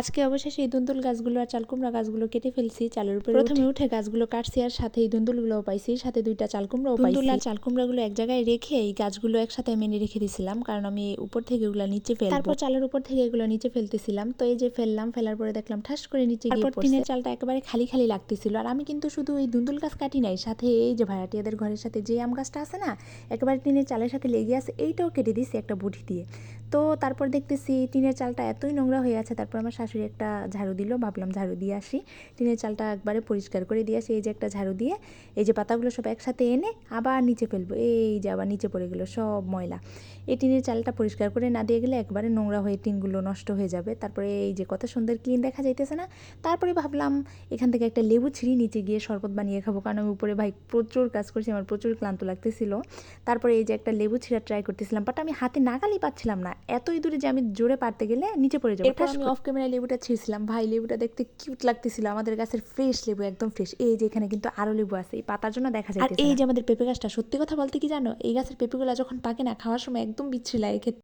আজকে অবশেষে এই দুন্দুল গাছগুলো আর চালকুমড়া গাছগুলো কেটে ফেলছি চালের উপরে। প্রথমে উঠে গাছগুলো কাটছি আর সাথে এই দুন্দুলগুলোও পাইছি, সাথে 2টা চালকুমড়াও পাইছি। দুন্দুল আর চালকুমড়াগুলো এক জায়গায় রেখে এই গাছগুলো একসাথে মেনে রেখে দিয়েছিলাম, কারণ আমি উপর থেকে এগুলো নিচে ফেলবো। তারপর চালের উপর থেকে এগুলো নিচে ফেলতেছিলাম, তো এই যে ফেললাম, ফেলার পরে দেখলাম ঠাস করে নিচে গিয়ে পড়ছে। টিনের চালটা একেবারে খালি খালি লাগতেছিল। আর আমি কিন্তু শুধু এই দুন্দুল গাছ কাটি নাই, সাথে এই যে ভাড়াটিয়াদের ঘরের সাথে যে আম গাছটা আছে না, একেবারে টিনের চালের সাথে লেগে আছে, এইটাও কেটে দিয়েছি একটা বুটি দিয়ে। তো তারপর দেখতেছি টিনের চালটা এতই নোংরা হয়ে আছে। তারপর আমার শাশুড়ি একটা ঝাড়ু দিল, ভাবলাম ঝাড়ু দিয়ে আসি, টিনের চালটা একবারে পরিষ্কার করে দিয়ে আসি। এই যে একটা ঝাড়ু দিয়ে এই যে পাতাগুলো সব একসাথে এনে আবার নিচে ফেলবো। এই যে আবার নিচে পড়ে গেলো সব ময়লা। এই টিনের চালটা পরিষ্কার করে না দিয়ে গেলে একবারে নোংরা হয়ে টিনগুলো নষ্ট হয়ে যাবে। তারপরে এই যে কত সুন্দর ক্লিন দেখা যাইতেছে না। তারপরে ভাবলাম এখান থেকে একটা লেবু ছিঁড়ি, নিচে গিয়ে শরবত বানিয়ে খাবো, কারণ আমি উপরে ভাই প্রচুর কাজ করছি, আমার প্রচুর ক্লান্ত লাগতেছিল। তারপরে এই যে একটা লেবু ছিঁড়া ট্রাই করতেছিলাম, বাট আমি হাতে নাগালই পাচ্ছিলাম না, এতই দূরে যে আমি জোরে পারতে গেলে নিচে পড়ে যাবো। এরপর আমি অফ ক্যামেরায় লেবুটা ছিঁড়ছিলাম। ভাই লেবুটা দেখতে কিউট লাগতেছিল, আমাদের গাছের ফ্রেশ লেবু, একদম ফ্রেশ। এই যে এখানে কিন্তু আরো লেবু আছে, এই পাতার জন্য দেখা যায়। আর এই যে আমাদের পেঁপে গাছটা, সত্যি কথা বলতে কি জানো, এই গাছের পেঁপেগুলো যখন পাকে না, খাওয়ার সময় একদম বিচ্ছিরি লাগে খেতে।